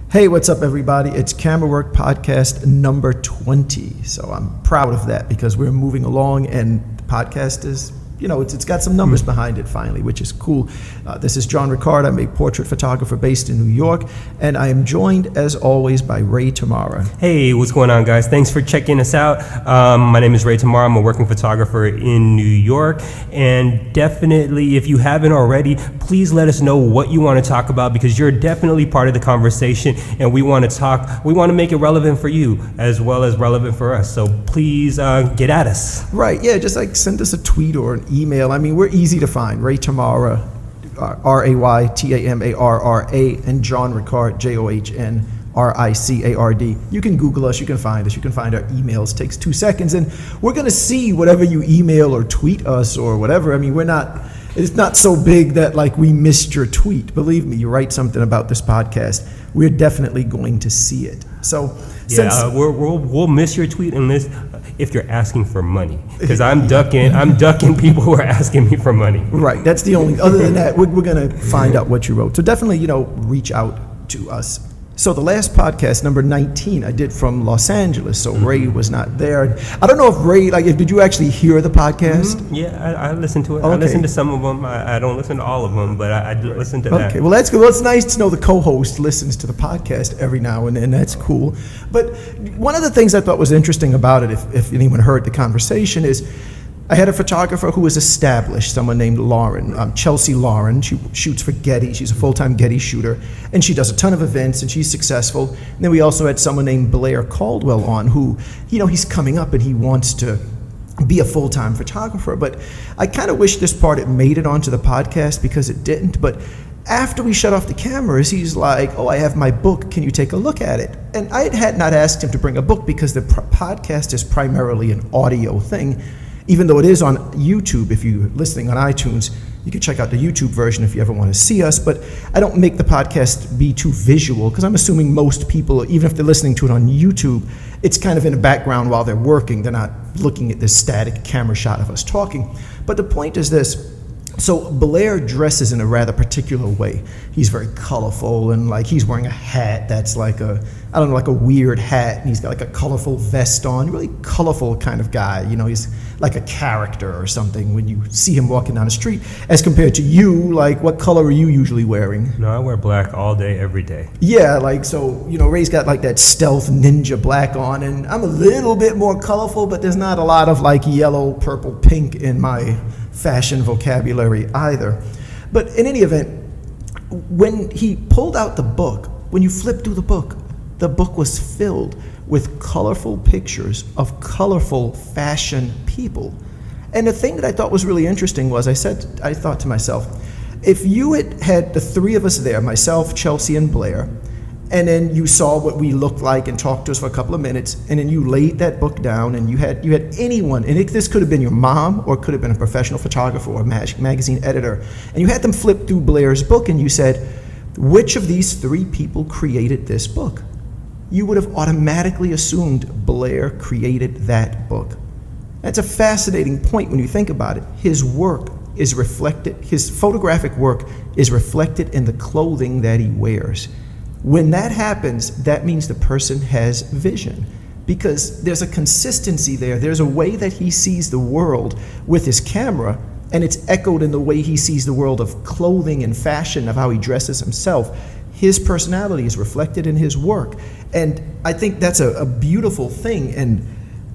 Hey, what's up, everybody? It's Camera Work Podcast number 20. So I'm proud of that because we're moving along and the podcast is, it's got some numbers behind it finally, which is cool. This is John Ricard. I'm a portrait photographer based in New York, and I am joined, as always, by Ray Tamarra. Hey, what's going on, guys? Thanks for checking us out. My name is Ray Tamarra. I'm a working photographer in New York, and definitely, if you haven't already, please let us know what you want to talk about because you're definitely part of the conversation, and we want to make it relevant for you as well as relevant for us. So please get at us. Right, yeah, just like send us a tweet or an email. I mean, we're easy to find. Ray Tamarra, RayTamarra, and John Ricard, JohnRicard. You can Google us, you can find us, you can find our emails. It takes 2 seconds, and we're going to see whatever you email or tweet us or whatever. I mean, it's not so big that like we missed your tweet. Believe me, you write something about this podcast, we're definitely going to see it. So we'll miss your tweet unless if you're asking for money, because I'm ducking people who are asking me for money. Right, that's the only. Other than that, we're gonna find out what you wrote. So definitely, reach out to us. So the last podcast, number 19, I did from Los Angeles. So Ray was not there. I don't know if Ray, did you actually hear the podcast? Yeah, I listened to it. Okay. I listened to some of them. I don't listen to all of them, but I do listen to that. Okay, well, that's good. Well, it's nice to know the co-host listens to the podcast every now and then. That's cool. But one of the things I thought was interesting about it, if anyone heard the conversation, is I had a photographer who was established, someone named Lauren, Chelsea Lauren. She shoots for Getty. She's a full-time Getty shooter, and she does a ton of events, and she's successful. And then we also had someone named Blair Caldwell on who, he's coming up and he wants to be a full-time photographer. But I kind of wish this part had made it onto the podcast because it didn't. But after we shut off the cameras, he's like, I have my book. Can you take a look at it? And I had not asked him to bring a book because the podcast is primarily an audio thing. Even though it is on YouTube, if you're listening on iTunes, you can check out the YouTube version if you ever want to see us. But I don't make the podcast be too visual because I'm assuming most people, even if they're listening to it on YouTube, it's kind of in the background while they're working. They're not looking at this static camera shot of us talking. But the point is this. So Blair dresses in a rather particular way. He's very colorful and he's wearing a hat that's like a weird hat, and he's got a colorful vest on, really colorful kind of guy. He's like a character or something when you see him walking down the street, as compared to you, what color are you usually wearing? No, I wear black all day, every day. Yeah, Ray's got that stealth ninja black on, and I'm a little bit more colorful, but there's not a lot of yellow, purple, pink in my fashion vocabulary either. But in any event, when he pulled out the book, when you flip through the book was filled with colorful pictures of colorful fashion people. And the thing that I thought was really interesting was I thought to myself, if you had the three of us there, myself, Chelsea, and Blair, and then you saw what we looked like and talked to us for a couple of minutes, and then you laid that book down and you had anyone, and this could have been your mom or it could have been a professional photographer or a magazine editor, and you had them flip through Blair's book and you said, which of these three people created this book? You would have automatically assumed Blair created that book. That's a fascinating point when you think about it. His work is reflected, his photographic work is reflected in the clothing that he wears. When that happens, that means the person has vision because there's a consistency there. There's a way that he sees the world with his camera, and it's echoed in the way he sees the world of clothing and fashion, of how he dresses himself. His personality is reflected in his work. And I think that's a beautiful thing. And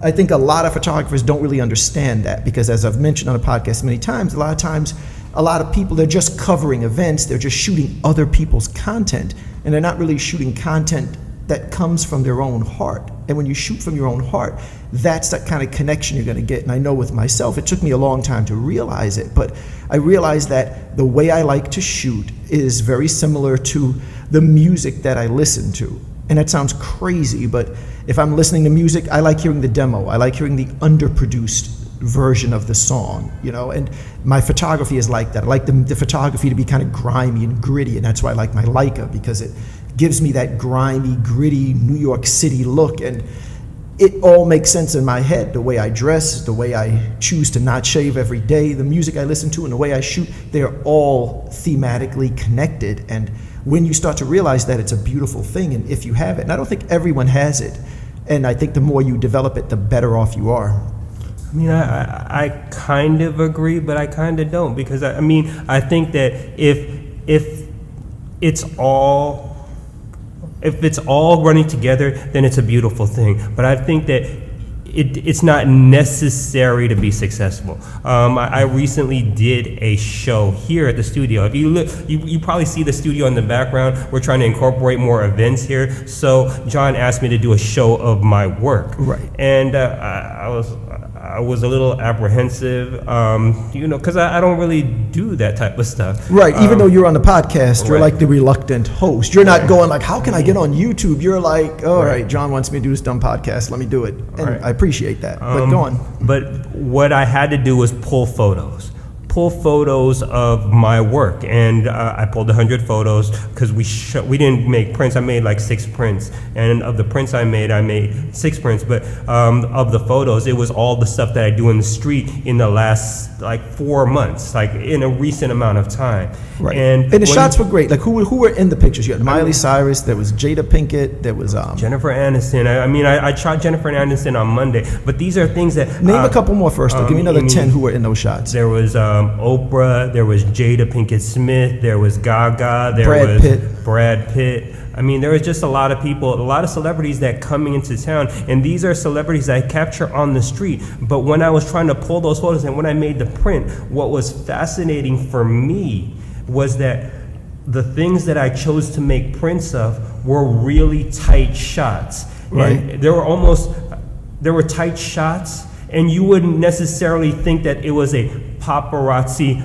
I think a lot of photographers don't really understand that because, as I've mentioned on the podcast many times, a lot of people, they're just covering events. They're just shooting other people's content. And they're not really shooting content that comes from their own heart. And when you shoot from your own heart, that's that kind of connection you're going to get. And I know with myself, it took me a long time to realize it, but I realized that the way I like to shoot is very similar to the music that I listen to. And that sounds crazy, but if I'm listening to music, I like hearing the demo. I like hearing the underproduced version of the song, and my photography is like that. I like the photography to be kind of grimy and gritty, and that's why I like my Leica, because it gives me that grimy, gritty New York City look. And it all makes sense in my head. The way I dress, the way I choose to not shave every day, the music I listen to, and the way I shoot, they're all thematically connected. And when you start to realize that, it's a beautiful thing, and if you have it, and I don't think everyone has it, and I think the more you develop it, the better off you are. I mean, I kind of agree, but I kind of don't, because I think that if it's all running together, then it's a beautiful thing. But I think that it's not necessary to be successful. I recently did a show here at the studio. If you look, you probably see the studio in the background. We're trying to incorporate more events here. So John asked me to do a show of my work. Right. And I was a little apprehensive, because I don't really do that type of stuff. Right, even though you're on the podcast, you're right. like the reluctant host. You're not going like, how can I get on YouTube? You're like, all right, John wants me to do this dumb podcast, let me do it. And Right. I appreciate that, but go on. But what I had to do was pull photos of my work, and I pulled 100 photos because we didn't make prints. I made like 6 prints, and of the prints I made 6 prints. But of the photos, it was all the stuff that I do in the street in the last like 4 months, like in a recent amount of time. Right, And the shots were great. Like who were in the pictures? You had Miley Cyrus, there was Jada Pinkett, there was Jennifer Aniston. I shot Jennifer Aniston on Monday, but these are things that name a couple more first. Though. Give me another 10 who were in those shots. There was Oprah, there was Jada Pinkett Smith, there was Gaga, there Brad was Pitt. Brad Pitt. I mean, there was just a lot of people, a lot of celebrities that coming into town, and these are celebrities I capture on the street. But when I was trying to pull those photos and when I made the print, what was fascinating for me was that the things that I chose to make prints of were really tight shots. Right. And there were tight shots, and you wouldn't necessarily think that it was a paparazzi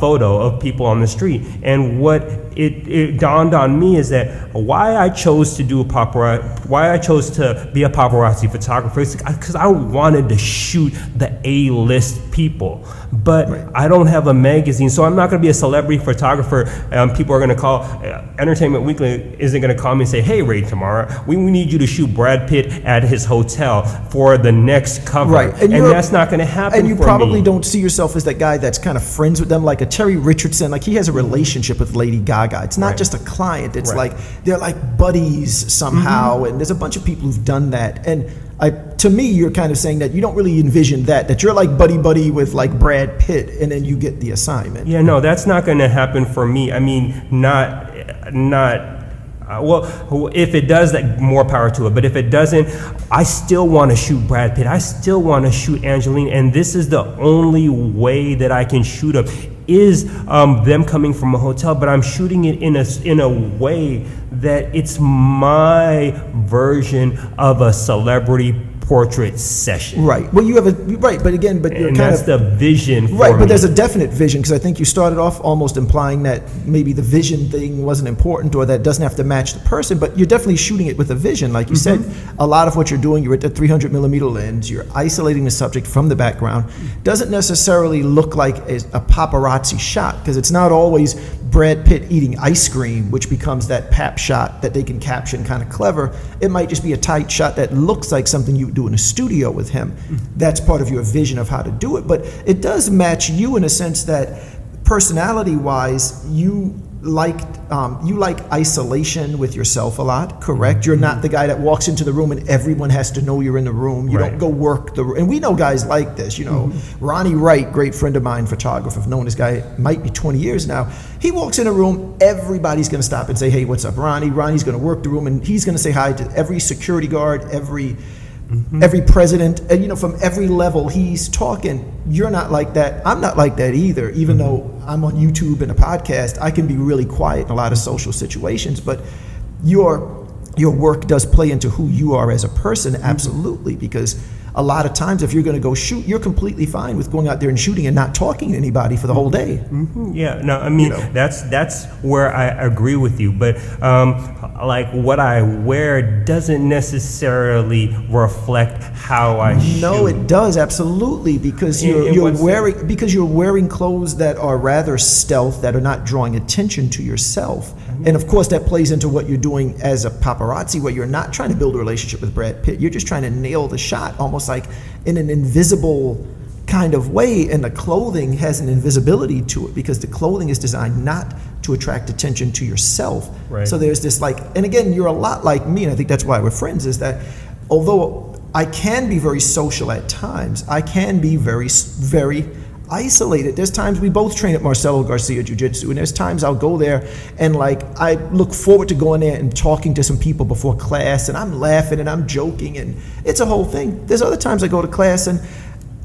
photo of people on the street. And what it dawned on me is that why I chose to be a paparazzi photographer is because I wanted to shoot the A-list people. But right. I don't have a magazine, so I'm not going to be a celebrity photographer. People are going to call, Entertainment Weekly isn't going to call me and say, hey, Ray Tamarra, we need you to shoot Brad Pitt at his hotel for the next cover. Right. And that's not going to happen. And you for probably me. don't see yourself as that guy that's kind of friends with them, like a Terry Richardson. Like he has a relationship with Lady Gaga. It's not Right. just a client. It's Right. like they're like buddies somehow. And there's a bunch of people who've done that. And to me, you're kind of saying that you don't really envision that you're like buddy with like Brad Pitt, and then you get the assignment. Yeah, no, that's not going to happen for me. I mean, well, if it does, that more power to it. But if it doesn't, I still want to shoot Brad Pitt. I still want to shoot Angelina, and this is the only way that I can shoot them is them coming from a hotel. But I'm shooting it in a way that it's my version of a celebrity portrait session. Right. Well, you have but you're and kind that's of the vision for right. me. But there's a definite vision, because I think you started off almost implying that maybe the vision thing wasn't important, or that doesn't have to match the person. But you're definitely shooting it with a vision, like you said. A lot of what you're doing, you're at the 300 millimeter lens. You're isolating the subject from the background. Doesn't necessarily look like a paparazzi shot, because it's not always Brad Pitt eating ice cream, which becomes that pap shot that they can caption kind of clever. It might just be a tight shot that looks like something you would do in a studio with him. That's part of your vision of how to do it. But it does match you in a sense that personality-wise, you like isolation with yourself a lot, correct? You're not the guy that walks into the room and everyone has to know you're in the room. You don't go work the room. And we know guys like this, Ronnie Wright, great friend of mine, photographer. I've known this guy, might be 20 years now. He walks in a room, everybody's gonna stop and say, hey, what's up, Ronnie? Ronnie's gonna work the room, and he's gonna say hi to every security guard, every president, and from every level he's talking. You're not like that. I'm not like that either. Even though I'm on YouTube and a podcast, I can be really quiet in a lot of social situations. But your work does play into who you are as a person, absolutely. Because a lot of times, if you're going to go shoot, you're completely fine with going out there and shooting and not talking to anybody for the whole day. Yeah, no, I mean, that's where I agree with you. But like what I wear doesn't necessarily reflect how I shoot. No, it does, absolutely, because you're wearing clothes that are rather stealth, that are not drawing attention to yourself. And of course, that plays into what you're doing as a paparazzi, where you're not trying to build a relationship with Brad Pitt. You're just trying to nail the shot, almost like in an invisible kind of way. And the clothing has an invisibility to it because the clothing is designed not to attract attention to yourself. Right. So there's this like, and again, you're a lot like me, and I think that's why we're friends, is that although I can be very social at times, I can be very, very isolated. There's times we both train at Marcelo Garcia Jiu-Jitsu, and there's times I'll go there and like I look forward to going there and talking to some people before class, and I'm laughing and I'm joking, and it's a whole thing. There's other times I go to class and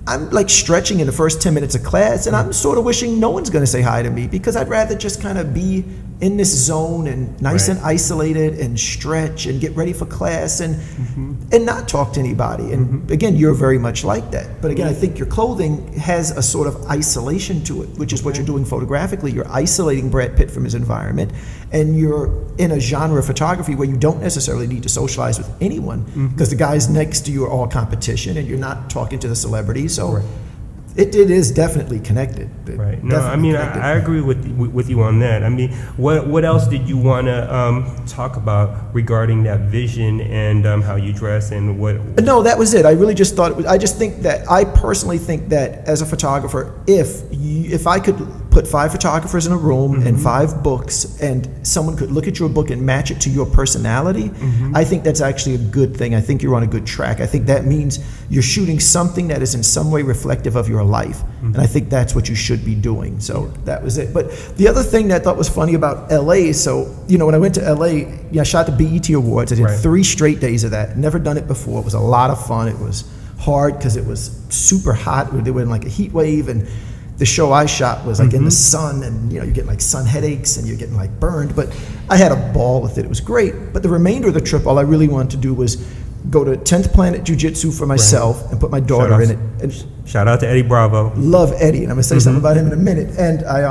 I'm like stretching in the first 10 minutes of class, and I'm sort of wishing no one's going to say hi to me, because I'd rather just kind of be in this zone and nice and isolated and stretch and get ready for class and not talk to anybody. And again, you're very much like that. But again, I think your clothing has a sort of isolation to it, which is what you're doing photographically. You're isolating Brad Pitt from his environment, and you're in a genre of photography where you don't necessarily need to socialize with anyone, because the guys next to you are all competition and you're not talking to the celebrities. So it is definitely connected. Right. No, I mean, I agree with you on that. I mean, what else did you want to talk about regarding that vision and how you dress and what? No, that was it. I really just thought it was, I personally think that as a photographer, if I could put 5 photographers in a room and 5 books, and someone could look at your book and match it to your personality, I think that's actually a good thing. I think you're on a good track. I think that means you're shooting something that is in some way reflective of your life. And I think that's what you should be doing. So that was it. But the other thing that I thought was funny about LA, so, when I went to LA, I shot the BET Awards. I did 3 straight days of that. Never done it before. It was a lot of fun. It was hard because it was super hot. They were in like a heat wave, and the show I shot was like in the sun, and you're getting like sun headaches and you're getting like burned. But I had a ball with it. It was great. But the remainder of the trip, all I really wanted to do was go to 10th Planet Jiu-Jitsu for myself and put my daughter in it. And shout out to Eddie Bravo. Love Eddie, and I'm going to say something about him in a minute. And I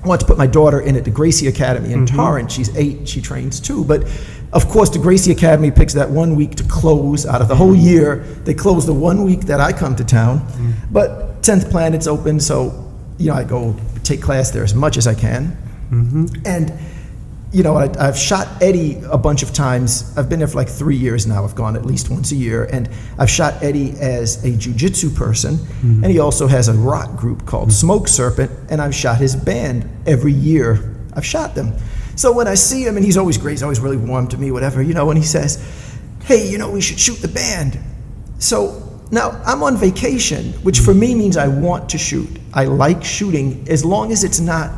want to put my daughter in at the Gracie Academy in Torrance. She's 8, she trains too. But of course, the Gracie Academy picks that 1 week to close out of the whole year. They close the 1 week that I come to town. But 10th Planet's open, so I go take class there as much as I can. And I've shot Eddie a bunch of times. I've been there for like 3 years now. I've gone at least once a year, and I've shot Eddie as a jiu-jitsu person, and he also has a rock group called Smoke Serpent, and I've shot his band every year. I've shot them. So when I see him, and he's always great, he's always really warm to me, whatever, and he says, hey, we should shoot the band. So now I'm on vacation, which for me means I want to shoot. I like shooting as long as it's not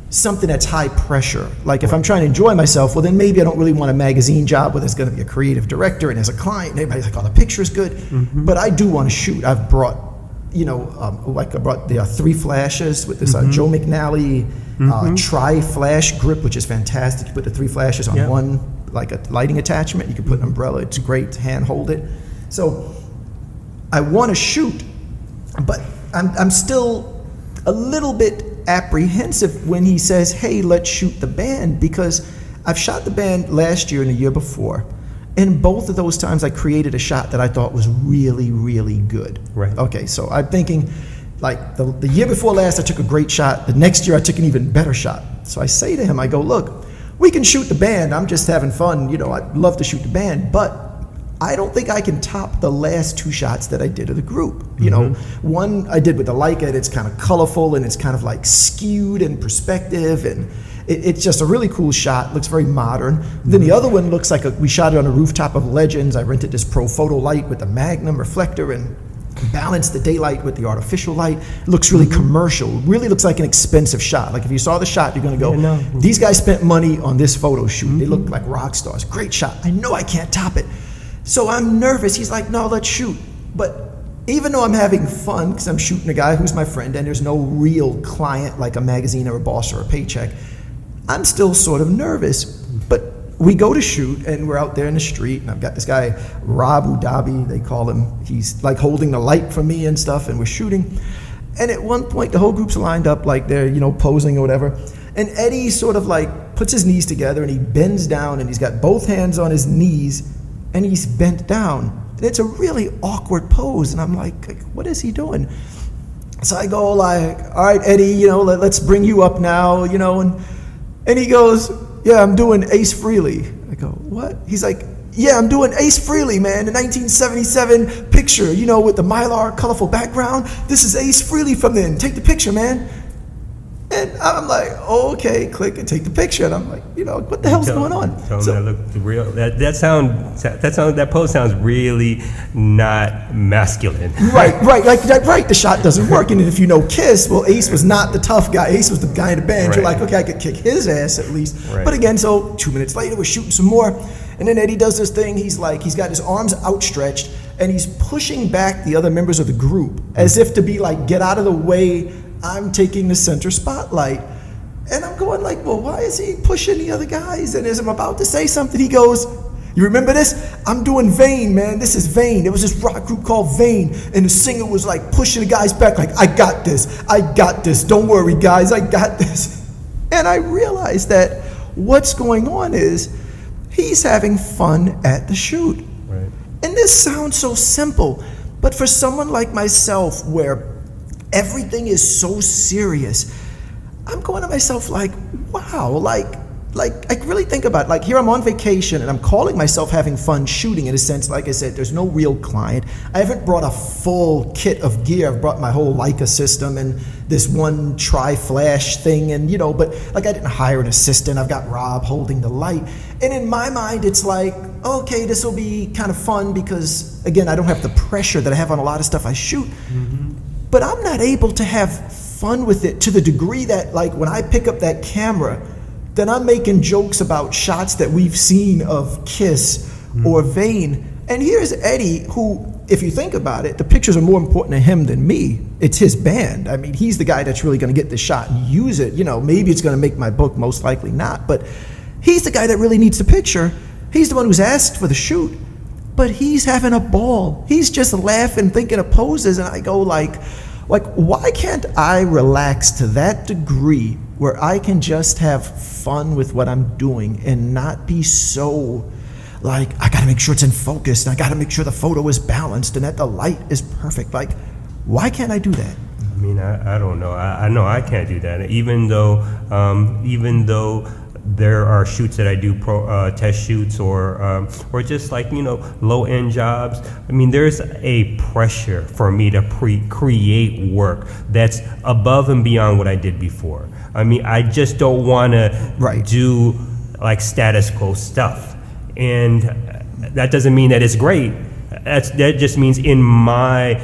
something that's high pressure. Like if I'm trying to enjoy myself, well then maybe I don't really want a magazine job where there's going to be a creative director and there's a client and everybody's like, oh, the picture's good. But I do want to shoot. I've brought, I brought the 3 flashes with this Joe McNally tri-flash grip, which is fantastic. You put the 3 flashes on one, like a lighting attachment. You can put an umbrella. It's great to hand hold it. So I want to shoot, but I'm still a little bit apprehensive when he says, hey, let's shoot the band, because I've shot the band last year and the year before, and both of those times I created a shot that I thought was really, really good. Right. Okay, so I'm thinking, like the year before last I took a great shot, the next year I took an even better shot. So I say to him, I go, look, we can shoot the band, I'm just having fun, I'd love to shoot the band, but I don't think I can top the last 2 shots that I did of the group. One I did with the Leica, and it's kind of colorful and it's kind of like skewed in perspective, and it's just a really cool shot. Looks very modern. Then the other one looks like we shot it on a rooftop of Legends. I rented this Pro Photo light with the Magnum reflector and balanced the daylight with the artificial light. It looks really commercial. Really looks like an expensive shot. Like if you saw the shot, you're going to go, these guys spent money on this photo shoot. They look like rock stars. Great shot. I know I can't top it. So I'm nervous. He's like, no, let's shoot. But even though I'm having fun, because I'm shooting a guy who's my friend and there's no real client like a magazine or a boss or a paycheck, I'm still sort of nervous. But we go to shoot, and we're out there in the street, and I've got this guy, Rob Udabi, they call him. He's like holding the light for me and stuff, and we're shooting. And at one point, the whole group's lined up like they're, posing or whatever. And Eddie sort of like puts his knees together, and he bends down, and he's got both hands on his knees, and he's bent down. And it's a really awkward pose, and I'm like, what is he doing? So I go like, all right, Eddie, let's bring you up now, and he goes, yeah, I'm doing Ace Frehley. I go, what? He's like, yeah, I'm doing Ace Frehley, man, the 1977 picture, you know, with the Mylar colorful background. This is Ace Frehley from then. Take the picture, man. And I'm like, oh, okay, click and take the picture. And I'm like, you know, what the hell's going on? That pose sounds really not masculine. Right. The shot doesn't work. And if you know Kiss, well, Ace was not the tough guy. Ace was the guy in the band. Right. You're like, okay, I could kick his ass at least. Right. But again, so 2 minutes later, we're shooting some more. And then Eddie does this thing. He's like, he's got his arms outstretched and he's pushing back the other members of the group as if to be like, get out of the way. I'm taking the center spotlight. And I'm going like, well, why is he pushing the other guys? And as I'm about to say something, he goes, you remember this? I'm doing Vain, man. This is Vain. There was this rock group called Vain. And the singer was like pushing the guys back like, I got this. Don't worry, guys. I got this. And I realized that what's going on is he's having fun at the shoot. Right. And this sounds so simple. But for someone like myself where everything is so serious, I'm going to myself like, wow, like I really think about it. Like here I'm on vacation and I'm calling myself having fun shooting in a sense. Like I said, there's no real client. I haven't brought a full kit of gear. I've brought my whole Leica system and this one tri-flash thing and, you know, but like I didn't hire an assistant. I've got Rob holding the light. And in my mind, it's like, okay, this will be kind of fun because, again, I don't have the pressure that I have on a lot of stuff I shoot. Mm-hmm. But I'm not able to have fun with it to the degree that, like, when I pick up that camera, then I'm making jokes about shots that we've seen of Kiss or Vain. And here's Eddie, who, if you think about it, the pictures are more important to him than me. It's his band. I mean, he's the guy that's really going to get the shot and use it. You know, maybe it's going to make my book, most likely not. But he's the guy that really needs the picture. He's the one who's asked for the shoot. But he's having a ball. He's just laughing, thinking of poses, and I go like, why can't I relax to that degree where I can just have fun with what I'm doing and not be so like, I gotta make sure it's in focus, and I gotta make sure the photo is balanced and that the light is perfect. Like, why can't I do that? I mean, I don't know. I know I can't do that. Even though there are shoots that I do, test shoots or just like, you know, low-end jobs. I mean, there's a pressure for me to create work that's above and beyond what I did before. I mean, I just don't want to do like status quo stuff. And that doesn't mean that it's great. That just means in my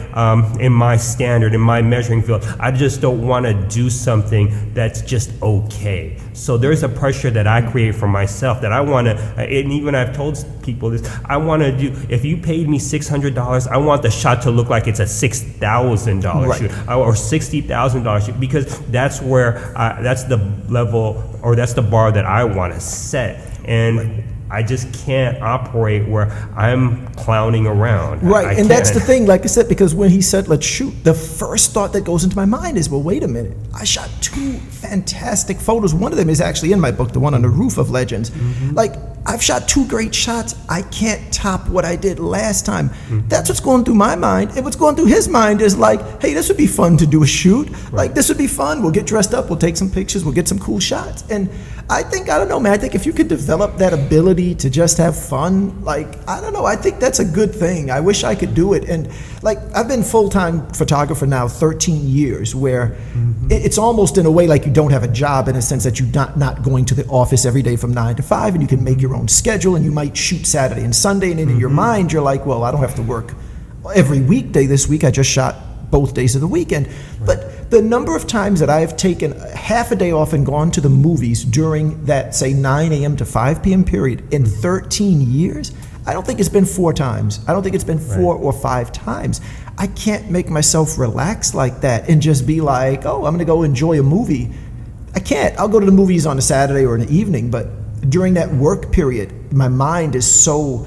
standard, in my measuring field, I just don't want to do something that's just okay. So there's a pressure that I create for myself that I want to, and even I've told people this, I want to do, if you paid me $600, I want the shot to look like it's a $6,000 shoot or $60,000 shoot, because that's where, that's the level, or that's the bar that I want to set. And I just can't operate where I'm clowning around. Right, and that's the thing, like I said, because when he said, let's shoot, the first thought that goes into my mind is, well, wait a minute. I shot 2 fantastic photos. One of them is actually in my book, the one on the roof of Legends. Mm-hmm. Like, I've shot 2 great shots. I can't top what I did last time. Mm-hmm. That's what's going through my mind. And what's going through his mind is like, hey, this would be fun to do a shoot. Right. Like, this would be fun. We'll get dressed up. We'll take some pictures. We'll get some cool shots. And I think, I don't know, man, I think if you could develop that ability to just have fun, like, I don't know, I think that's a good thing. I wish I could do it. And like, I've been full-time photographer now 13 years, where it's almost in a way like you don't have a job, in a sense that you're not going to the office every day from 9 to 5, and you can make your own schedule, and you might shoot Saturday and Sunday, and in your mind, you're like, well, I don't have to work every weekday this week. I just shot both days of the weekend. But the number of times that I've taken half a day off and gone to the movies during that, say, 9 a.m. to 5 p.m. period in 13 years, I don't think it's been 4 times. I don't think it's been 4 or 5 times. I can't make myself relax like that and just be like, oh, I'm going to go enjoy a movie. I can't. I'll go to the movies on a Saturday or an evening, but during that work period, my mind is so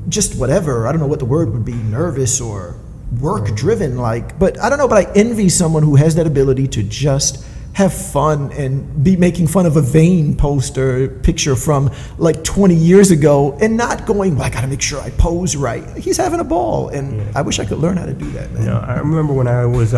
just whatever. I don't know what the word would be, nervous or work driven, like, but I don't know, but I envy someone who has that ability to just have fun and be making fun of a Vain poster picture from like 20 years ago and not going, well, I gotta make sure I pose right. He's having a ball, and I wish I could learn how to do that, man. You know, I remember when I was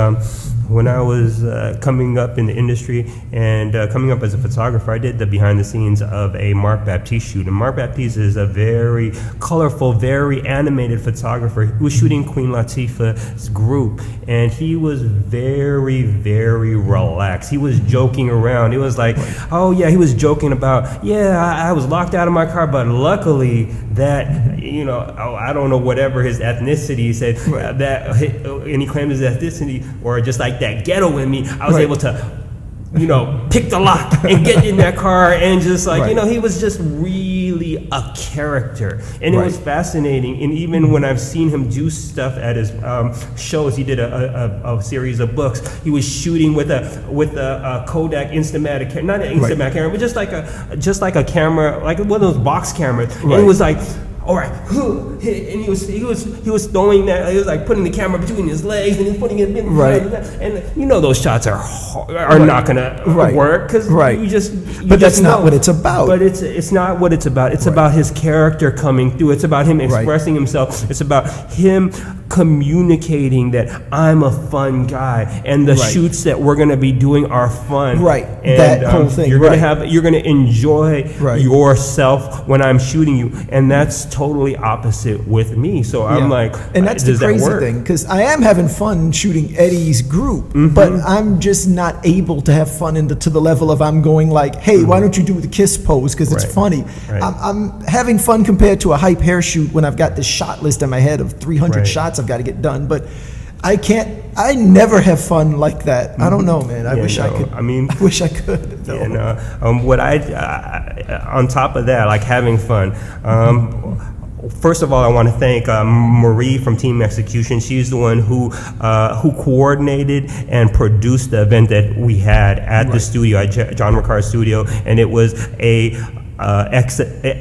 when I was coming up in the industry and coming up as a photographer, I did the behind the scenes of a Mark Baptiste shoot. And Mark Baptiste is a very colorful, very animated photographer. He was shooting Queen Latifah's group, and he was very, very relaxed. He was joking around. He was like, oh yeah, he was joking about, I was locked out of my car, but luckily that, you know, I don't know, whatever his ethnicity, he said, and he claimed his ethnicity, or just like that ghetto in me, I was able to, you know, pick the lock and get in that car, and just like, you know, he was just really a character, and it was fascinating. And even when I've seen him do stuff at his shows, he did a series of books. He was shooting with a Kodak Instamatic, not an Instamatic camera, but just like a camera, like one of those box cameras. And it was like, all right, and he was throwing that. He was like putting the camera between his legs, and he's putting it in and you know those shots are not gonna work, because you just. But that's not what it's about. But it's not what it's about. It's about his character coming through. It's about him expressing himself. It's about him communicating that I'm a fun guy, and the shoots that we're gonna be doing are fun. And that whole thing. You're gonna enjoy yourself when I'm shooting you, and that's totally opposite with me. So I'm like, and that's the crazy thing, because I am having fun shooting Eddie's group, but I'm just not able to have fun to the level of I'm going like, hey, why don't you do the kiss pose, because it's funny. I'm having fun compared to a hype hair shoot when I've got this shot list in my head of 300 shots I've got to get done, but I never have fun like that. I don't know, man. I wish I could. I wish I could. On top of that, like having fun, first of all, I want to thank Marie from Team Execution. She's the one who coordinated and produced the event that we had at the studio, at John Ricard Studio, and it was a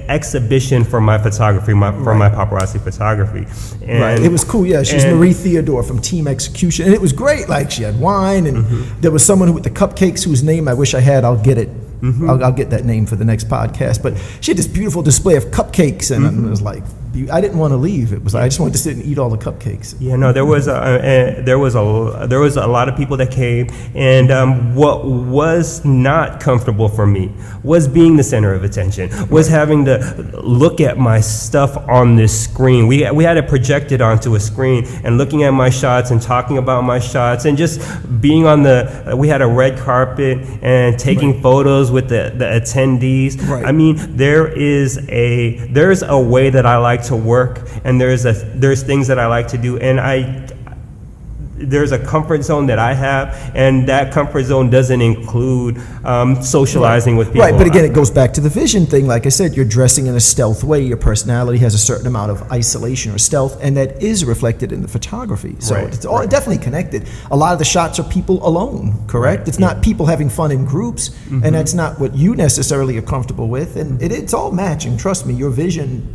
exhibition for my photography, for my paparazzi photography. And it was cool. Yeah, she's Marie Theodore from Team Execution, and it was great. Like, she had wine, and there was someone who with the cupcakes whose name I wish I had. I'll get it. I'll get that name for the next podcast. But she had this beautiful display of cupcakes, and it was like, I didn't want to leave. It was I just wanted to sit and eat all the cupcakes. Yeah, no, there was a lot of people that came, and what was not comfortable for me was being the center of attention. Was having to look at my stuff on this screen. We had it projected onto a screen, and looking at my shots and talking about my shots, and just being on we had a red carpet and taking photos with the attendees. I mean, there's a way that I like to work, and there's things that I like to do, and there's a comfort zone that I have, and that comfort zone doesn't include socializing with people. But again, it goes back to the vision thing. Like I said, you're dressing in a stealth way. Your personality has a certain amount of isolation or stealth, and that is reflected in the photography. So it's all definitely connected. A lot of the shots are people alone, correct? It's not people having fun in groups, and that's not what you necessarily are comfortable with. And it's all matching. Trust me, your vision,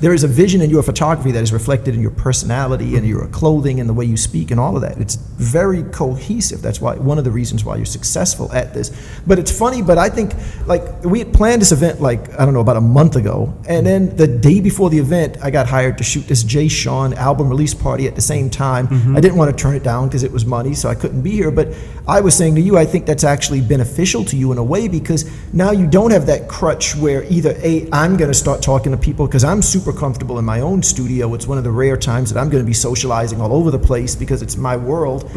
there is a vision in your photography that is reflected in your personality and your clothing and the way you speak and all of that. It's very cohesive. That's why one of the reasons why you're successful at this. But it's funny, but I think, like, we had planned this event, like, I don't know, about a month ago, and then the day before the event, I got hired to shoot this Jay Sean album release party at the same time. I didn't want to turn it down because it was money, so I couldn't be here. But I was saying to you, I think that's actually beneficial to you in a way, because now you don't have that crutch where either I'm going to start talking to people because I'm super comfortable in my own studio. It's one of the rare times that I'm going to be socializing all over the place because it's my world.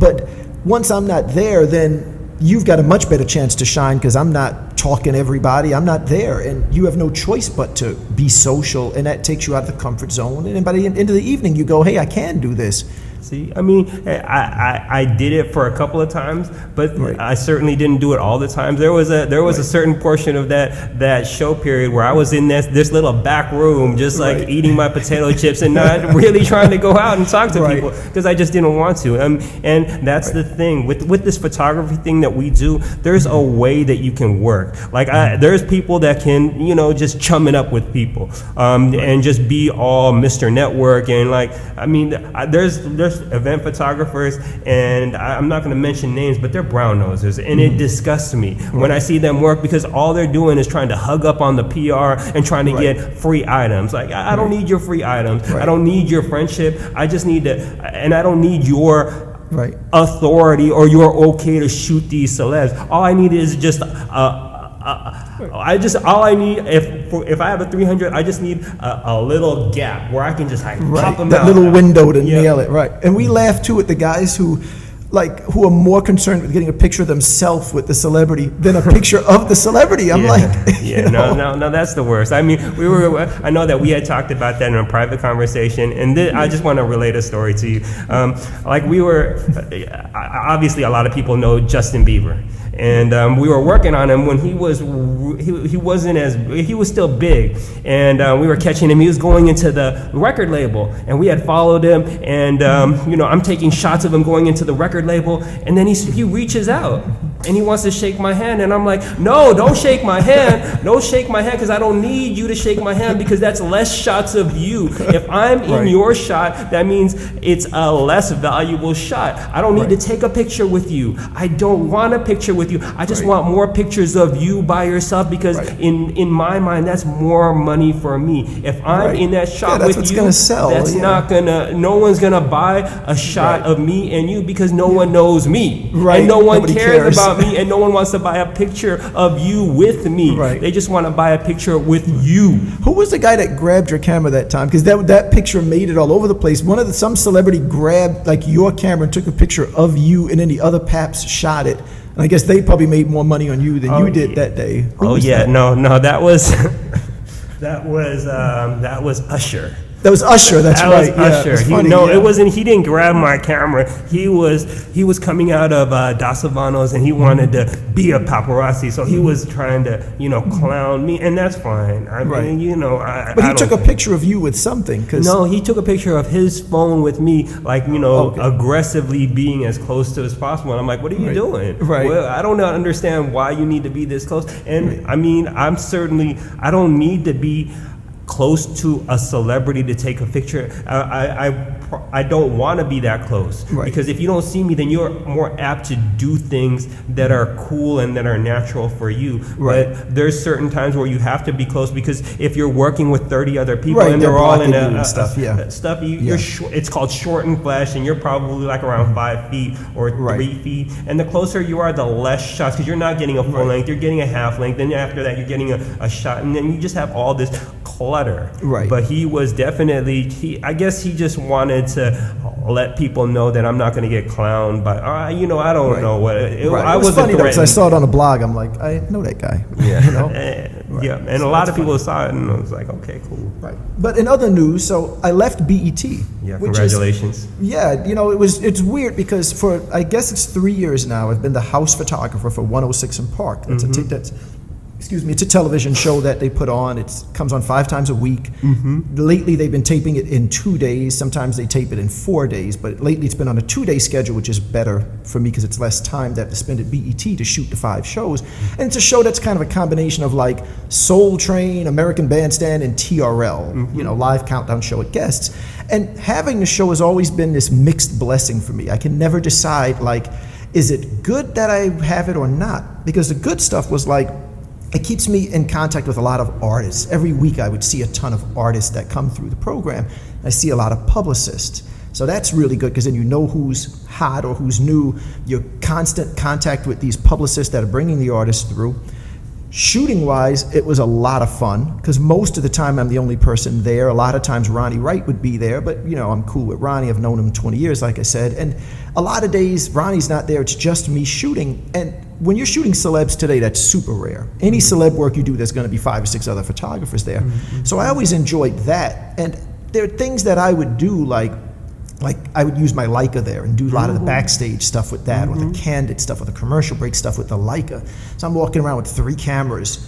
But once I'm not there, then you've got a much better chance to shine, because I'm not talking to everybody. I'm not there, and you have no choice but to be social, and that takes you out of the comfort zone. And by the end of the evening, you go, hey, I can do this. See, I mean, I did it for a couple of times, but I certainly didn't do it all the time. There was a certain portion of that show period where I was in this little back room, just like eating my potato chips and not really trying to go out and talk to people, because I just didn't want to. And that's the thing with this photography thing that we do. There's a way that you can work. Like there's people that can, just chum it up with people, and just be all Mr. Network, and like, I mean, there's event photographers, and I'm not going to mention names, but they're brown nosers, and it disgusts me when I see them work, because all they're doing is trying to hug up on the PR and trying to get free items. Like, I don't need your free items. I don't need your friendship. I just need to, and I don't need your Right. authority or you're okay to shoot these celebs. All I need is just all I need if I have a 300, I just need a little gap where I can just like pop them that out. little window to nail it, right? And we laugh too at the guys who are more concerned with getting a picture of themselves with the celebrity than a picture of the celebrity. I'm no, that's the worst. I mean, I know that we had talked about that in a private conversation, and I just want to relate a story to you. Obviously a lot of people know Justin Bieber. And we were working on him when he was still big, and we were catching him. He was going into the record label, and we had followed him. And I'm taking shots of him going into the record label, and then he reaches out and he wants to shake my hand, and I'm like, no, don't shake my hand, because I don't need you to shake my hand, because that's less shots of you. If I'm in your shot, that means it's a less valuable shot. I don't need to take a picture with you. I don't want a picture with you. I just want more pictures of you by yourself, because in my mind, that's more money for me. If I'm in that shot with you, gonna sell. No one's gonna buy a shot of me and you, because no one knows me. Right. And no one Nobody cares about me, and no one wants to buy a picture of you with me. Right. They just want to buy a picture with you. Who was the guy that grabbed your camera that time? Because that picture made it all over the place. Some celebrity grabbed like your camera and took a picture of you, and then the other paps shot it. And I guess they probably made more money on you than you did that day. No, that was that was Usher. That was Usher. That's right. Usher. It wasn't. He didn't grab my camera. He was coming out of Dos Hermanos, and he wanted to be a paparazzi. So he was trying to, clown me, and that's fine. I mean, But he took a picture of you with something. No, he took a picture of his phone with me, like aggressively being as close to as possible. And I'm like, what are you doing? Right. Well, I don't understand why you need to be this close. And I mean, I don't need to be close to a celebrity to take a picture. I don't want to be that close, because if you don't see me, then you're more apt to do things that are cool and that are natural for you. But there's certain times where you have to be close, because if you're working with 30 other people and they're all in stuff, it's called short and flash, and you're probably like around 5 feet or 3 feet, and the closer you are, the less shots, because you're not getting a full length, you're getting a half length, then after that you're getting a shot, and then you just have all this clutter. But he was definitely, I guess he just wanted to let people know that I'm not going to get clowned by, I don't know what. It was funny though, because I saw it on a blog. I'm like, I know that guy. And a lot of people saw it, and I was like, okay, cool. Right. But in other news, so I left BET. Yeah, congratulations. It's weird, because for, I guess it's 3 years now, I've been the house photographer for 106 and Park. It's a television show that they put on. It comes on 5 times a week. Lately, they've been taping it in 2 days. Sometimes they tape it in 4 days, but lately it's been on a 2-day schedule, which is better for me because it's less time that I have to spend at BET to shoot the 5 shows. And it's a show that's kind of a combination of like Soul Train, American Bandstand, and TRL, live countdown show at guests. And having the show has always been this mixed blessing for me. I can never decide, like, is it good that I have it or not? Because the good stuff was like, it keeps me in contact with a lot of artists. Every week I would see a ton of artists that come through the program. I see a lot of publicists. So that's really good, because then you know who's hot or who's new. You're constant contact with these publicists that are bringing the artists through. Shooting wise, it was a lot of fun, because most of the time I'm the only person there. A lot of times Ronnie Wright would be there, but I'm cool with Ronnie. I've known him 20 years, like I said. And a lot of days Ronnie's not there. It's just me shooting. And when you're shooting celebs today, that's super rare. Any celeb work you do, there's going to be 5 or 6 other photographers there. So I always enjoyed that. And there are things that I would do, like I would use my Leica there and do a lot of the backstage stuff with that, or the candid stuff, or the commercial break stuff with the Leica. So I'm walking around with 3 cameras,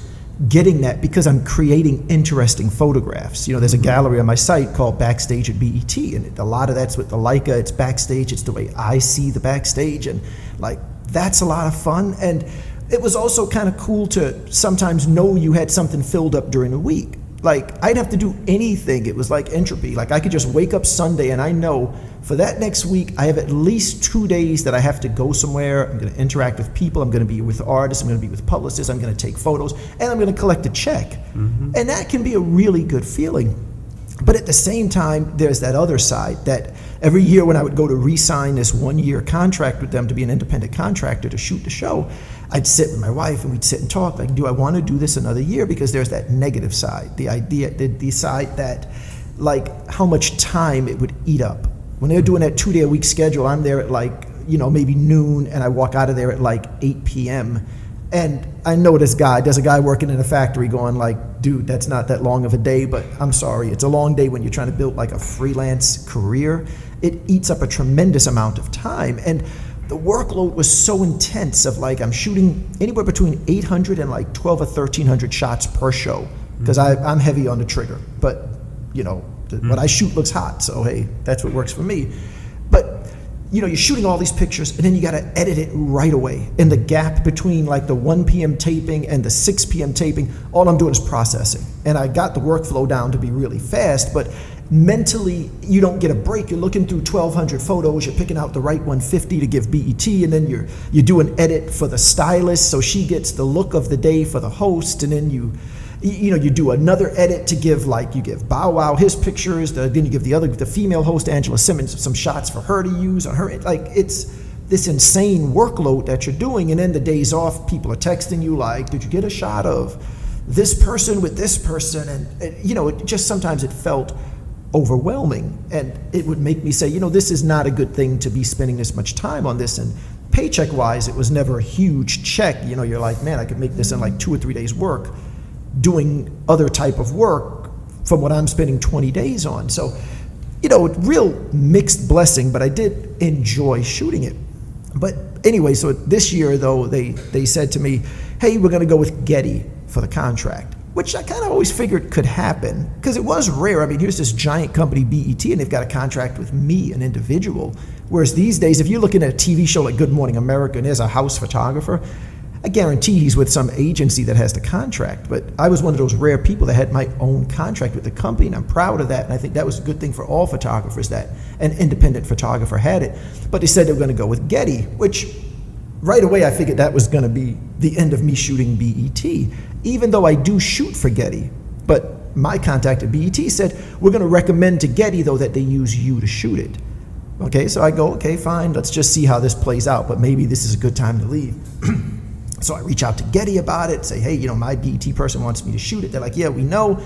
getting that, because I'm creating interesting photographs. There's a gallery on my site called Backstage at BET, and a lot of that's with the Leica. It's backstage. It's the way I see the backstage, and like, that's a lot of fun. And it was also kind of cool to sometimes know you had something filled up during the week. Like, I didn't have to do anything. It was like entropy. Like, I could just wake up Sunday and I know for that next week, I have at least 2 days that I have to go somewhere. I'm going to interact with people. I'm going to be with artists. I'm going to be with publicists. I'm going to take photos, and I'm going to collect a check. And that can be a really good feeling. But at the same time, there's that other side that every year when I would go to re-sign this 1-year contract with them to be an independent contractor to shoot the show, I'd sit with my wife and we'd sit and talk like, do I want to do this another year? Because there's that negative side, the idea, the side that like how much time it would eat up. When they're doing that 2-day-a-week schedule, I'm there at like, maybe noon, and I walk out of there at like 8 p.m. And I know there's a guy working in a factory going like, dude, that's not that long of a day, but I'm sorry, it's a long day when you're trying to build like a freelance career. It eats up a tremendous amount of time. And the workload was so intense of like, I'm shooting anywhere between 800 and like 12 or 1,300 shots per show, because I'm heavy on the trigger, but what I shoot looks hot, so hey, that's what works for me. But you're shooting all these pictures, and then you got to edit it right away. In the gap between like the 1 p.m. taping and the 6 p.m. taping, all I'm doing is processing. And I got the workflow down to be really fast, but mentally, you don't get a break. You're looking through 1,200 photos, you're picking out the right 150 to give BET, and then you do an edit for the stylist, so she gets the look of the day for the host, and then you do another edit to give, like, you give Bow Wow his pictures, then you give the female host, Angela Simmons, some shots for her to use on her. Like, it's this insane workload that you're doing, and then the days off, people are texting you like, did you get a shot of this person with this person? And it just sometimes it felt overwhelming, and it would make me say, this is not a good thing to be spending this much time on this. And paycheck wise, it was never a huge check. You're like, man, I could make this in like 2 or 3 days work doing other type of work from what I'm spending 20 days on. So, real mixed blessing, but I did enjoy shooting it. But anyway, so this year though, they said to me, hey, we're gonna go with Getty for the contract, which I kind of always figured could happen because it was rare. I mean, here's this giant company, BET, and they've got a contract with me, an individual. Whereas these days, if you're looking at a TV show like Good Morning America and there's a house photographer, I guarantee he's with some agency that has the contract. But I was one of those rare people that had my own contract with the company, and I'm proud of that. And I think that was a good thing for all photographers that an independent photographer had it. But they said they were going to go with Getty, which right away I figured that was going to be the end of me shooting BET, even though I do shoot for Getty. But my contact at BET said, we're going to recommend to Getty, though, that they use you to shoot it. Okay, so I go, okay, fine, let's just see how this plays out, but maybe this is a good time to leave. So I reach out to Getty about it, say, hey, my BET person wants me to shoot it. They're like, yeah, we know.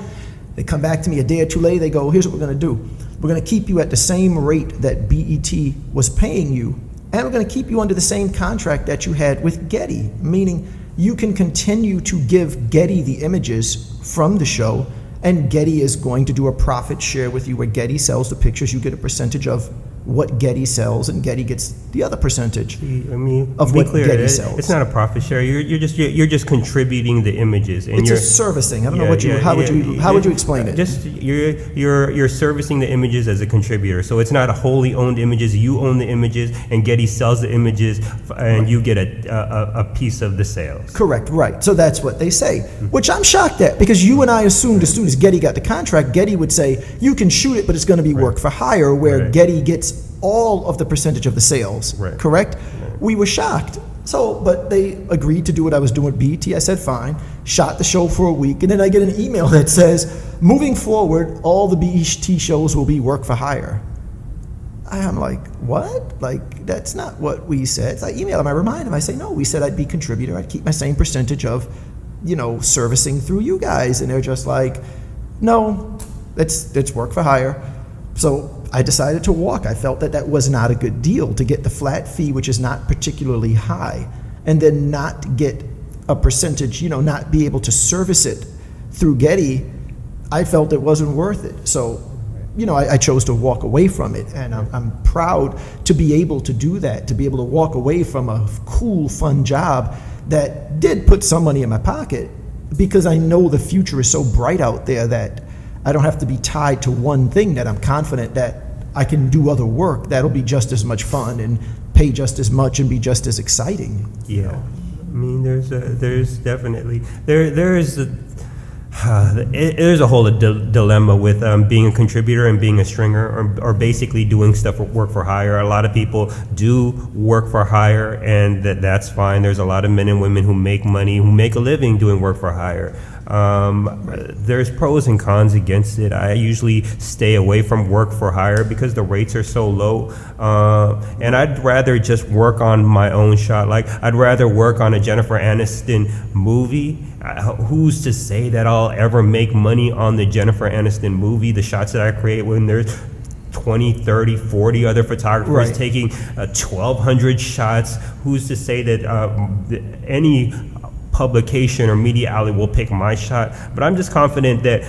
They come back to me a day or two later, they go, here's what we're gonna do. We're gonna keep you at the same rate that BET was paying you, and we're gonna keep you under the same contract that you had with Getty, meaning you can continue to give Getty the images from the show, and Getty is going to do a profit share with you where Getty sells the pictures, you get a percentage of what Getty sells, and Getty gets the other percentage of what Getty sells. It's not a profit share. You're just contributing the images, and it's a servicing. I don't know how would you explain it? Just you're servicing the images as a contributor. So it's not a wholly owned images. You own the images, and Getty sells the images, and you get a piece of the sales. Correct. Right. So that's what they say, which I'm shocked at, because you and I assumed as soon as Getty got the contract, Getty would say you can shoot it, but it's going to be work for hire, where Getty gets all of the percentage of the sales, correct? We were shocked. So, but they agreed to do what I was doing with BET. I said, fine, shot the show for a week, and then I get an email that says, moving forward, all the BET shows will be work for hire. I'm like, what? Like, that's not what we said. So I email him, I remind him, I say, no, we said I'd be contributor, I'd keep my same percentage of, servicing through you guys. And they're just like, no, it's work for hire. So I decided to walk. I felt that was not a good deal to get the flat fee, which is not particularly high, and then not get a percentage, not be able to service it through Getty. I felt it wasn't worth it. So, I chose to walk away from it, and I'm proud to be able to do that, to be able to walk away from a cool, fun job that did put some money in my pocket, because I know the future is so bright out there that I don't have to be tied to one thing, that I'm confident that I can do other work that'll be just as much fun and pay just as much and be just as exciting. Yeah, I mean, there's definitely there's a whole dilemma with being a contributor and being a stringer, or basically doing stuff for work for hire. A lot of people do work for hire, and that's fine. There's a lot of men and women who make money, who make a living doing work for hire. There's pros and cons against it. I usually stay away from work for hire because the rates are so low, and I'd rather just work on my own shot. Like, I'd rather work on a Jennifer Aniston movie. Who's to say that I'll ever make money on the Jennifer Aniston movie, the shots that I create, when there's 20, 30, 40 other photographers taking 1,200 shots? Who's to say that any publication or media outlet will pick my shot? But I'm just confident that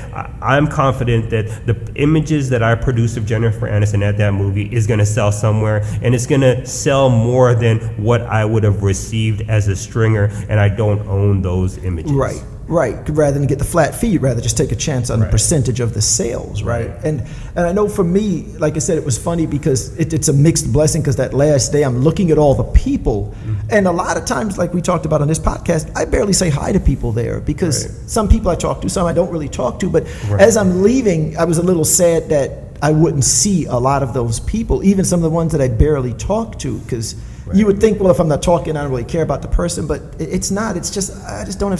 the images that I produce of Jennifer Aniston at that movie is going to sell somewhere, and it's going to sell more than what I would have received as a stringer, and I don't own those images. Right. Rather than get the flat fee, you'd rather just take a chance on the percentage of the sales, right? And I know for me, like I said, it was funny because it's a mixed blessing, because that last day I'm looking at all the people, and a lot of times, like we talked about on this podcast, I barely say hi to people there, because some people I talk to, some I don't really talk to, but as I'm leaving, I was a little sad that I wouldn't see a lot of those people, even some of the ones that I barely talk to, because you would think, well, if I'm not talking, I don't really care about the person, but it's not. It's just, I just don't have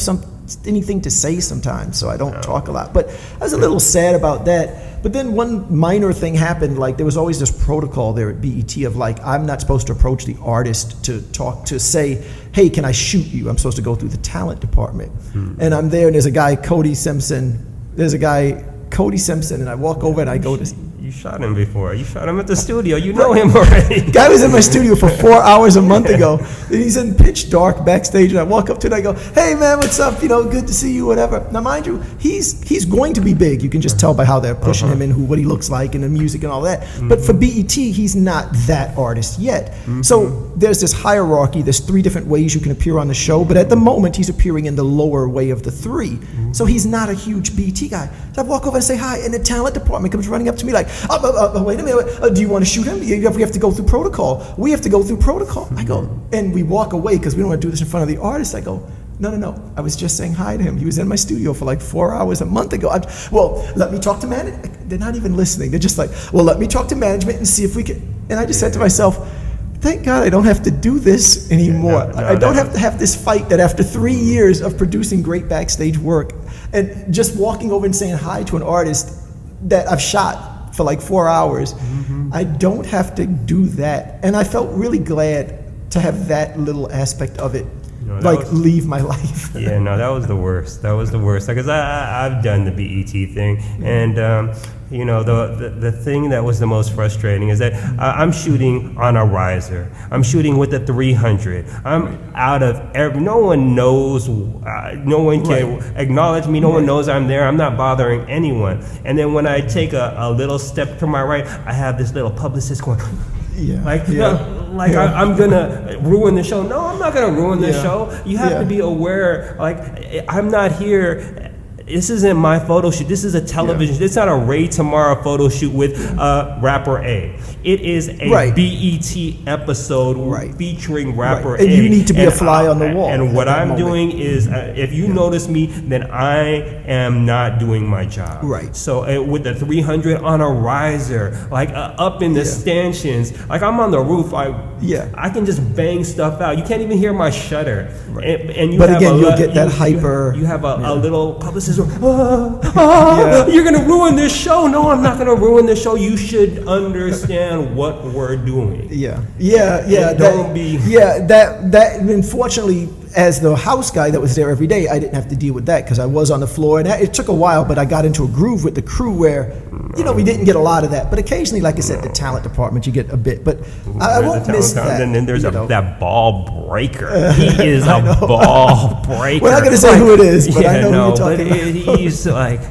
anything to say sometimes, so I don't talk a lot. But I was a little sad about that. But then one minor thing happened. Like, there was always this protocol there at BET of, like, I'm not supposed to approach the artist to say, hey, can I shoot you? I'm supposed to go through the talent department. And I'm there, and there's a guy, Cody Simpson, and I walk over and I go to... You shot him before. You shot him at the studio. You know him already. Guy was in my studio for 4 hours a month ago. And he's in pitch dark backstage, and I walk up to him and I go, hey man, what's up? Good to see you, whatever. Now mind you, he's going to be big. You can just tell by how they're pushing him and what he looks like and the music and all that. But for BET, he's not that artist yet. So there's this hierarchy. There's 3 different ways you can appear on the show, but at the moment he's appearing in the lower way of the 3. So he's not a huge BET guy. So I walk over and say hi, and the talent department comes running up to me like, wait a minute, do you want to shoot him? We have to go through protocol. We have to go through protocol. I go, and we walk away because we don't want to do this in front of the artist. I go, no, I was just saying hi to him. He was in my studio for like 4 hours a month ago. Well, let me talk to management. They're not even listening. They're just like, well, let me talk to management and see if we can. And I just said to myself, thank God I don't have to do this anymore. I don't have to have this fight that after 3 years of producing great backstage work and just walking over and saying hi to an artist that I've shot for like 4 hours, I don't have to do that. And I felt really glad to have that little aspect of it, leave my life. That was the worst. Because I've done the BET thing, and the thing that was the most frustrating is that I'm shooting on a riser. I'm shooting with a 300. I'm out of no one knows. No one can acknowledge me. No one knows I'm there. I'm not bothering anyone. And then when I take a little step to my right, I have this little publicist going. I'm gonna ruin the show. No, I'm not gonna ruin the show. You have to be aware. Like, I'm not here. This isn't my photo shoot. This is a television. It's not a Ray Tamarra photo shoot with rapper A. It is a BET episode featuring rapper A. And you need to be a fly on the wall. And what I'm doing is, if you notice me, then I am not doing my job. So with the 300 on a riser, like up in the stanchions, like I'm on the roof. I can just bang stuff out. You can't even hear my shutter. And you but again, you'll get that hyper. You have a little publicist. You're gonna ruin this show. No, I'm not gonna ruin this show. You should understand what we're doing. That unfortunately, as the house guy that was there every day, I didn't have to deal with that because I was on the floor, and it took a while, but I got into a groove with the crew where, we didn't get a lot of that, but occasionally, like I said, the talent department, you get a bit, but I won't miss that. And then there's that ball breaker. He is a ball breaker. We're not going to say who it is, but I know who you're talking about. He's like...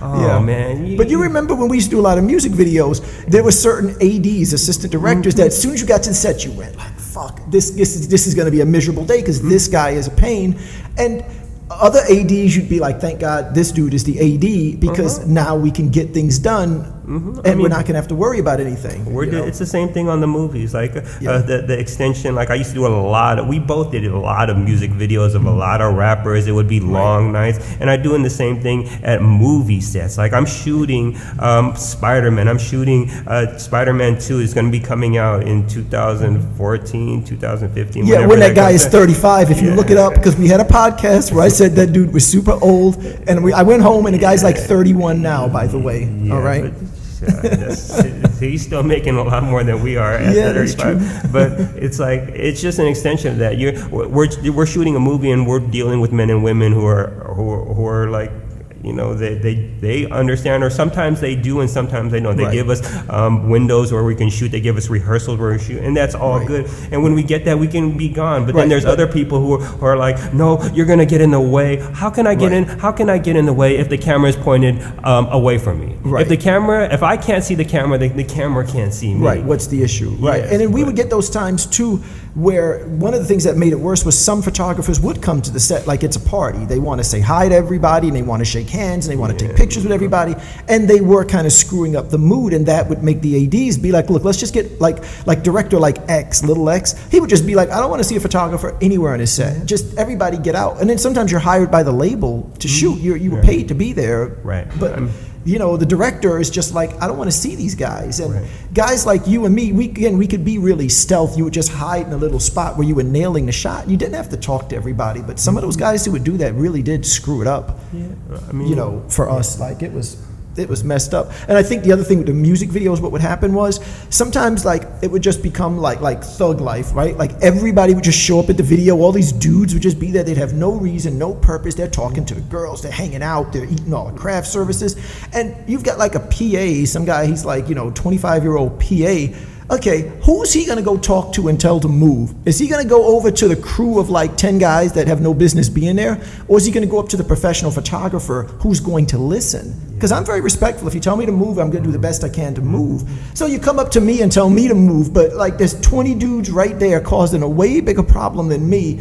man. But you remember when we used to do a lot of music videos, there were certain ADs, assistant directors, that as soon as you got to the set, you went like, fuck, this is going to be a miserable day because this guy is a pain. And other ADs, you'd be like, thank God this dude is the AD because now we can get things done And we're not going to have to worry about anything. It's the same thing on the movies, like the extension. Like I used to do we both did a lot of music videos of a lot of rappers. It would be long nights, and I'm doing the same thing at movie sets. Like I'm shooting Spider-Man. I'm shooting Spider-Man 2 is going to be coming out in 2014, 2015. Yeah, when that guy is 35. If you look it up, because we had a podcast where I said that dude was super old, and I went home and the guy's like 31 now, by the way. All right. He's still making a lot more than we are at 35. But it's just an extension of that. We're shooting a movie and we're dealing with men and women who are like, they understand, or sometimes they do and sometimes they don't. They give us windows where we can shoot. They give us rehearsals where we shoot, and that's all good. And when we get that, we can be gone. But then there's other people who are like, no, you're going to get in the way. How can I get in? How can I get in the way if the camera is pointed away from me? If I can't see the camera, the camera can't see me. Right. What's the issue? Right. And then we would get those times too, where one of the things that made it worse was some photographers would come to the set like it's a party. They want to say hi to everybody and they want to shake hands and they want to take pictures with everybody, and they were kind of screwing up the mood, and that would make the ADs be like, look, let's just get like director like X, little X, he would just be like, I don't want to see a photographer anywhere on his set. Just everybody get out. And then sometimes you're hired by the label to shoot. You were paid to be there. Right. But the director is just like, I don't want to see these guys. And guys like you and me, we could be really stealth. You would just hide in a little spot where you were nailing the shot. You didn't have to talk to everybody. But some of those guys who would do that really did screw it up. For us, like it was messed up. And I think the other thing with the music videos, what would happen was sometimes like it would just become like thug life, right? Like everybody would just show up at the video. All these dudes would just be there. They'd have no reason, no purpose. They're talking to the girls. They're hanging out. They're eating all the craft services. And you've got like a PA, some guy, he's like, 25-year-old PA. Okay, who's he gonna go talk to and tell to move? Is he gonna go over to the crew of like 10 guys that have no business being there? Or is he gonna go up to the professional photographer who's going to listen? Because I'm very respectful. If you tell me to move, I'm gonna do the best I can to move. So you come up to me and tell me to move, but like there's 20 dudes right there causing a way bigger problem than me.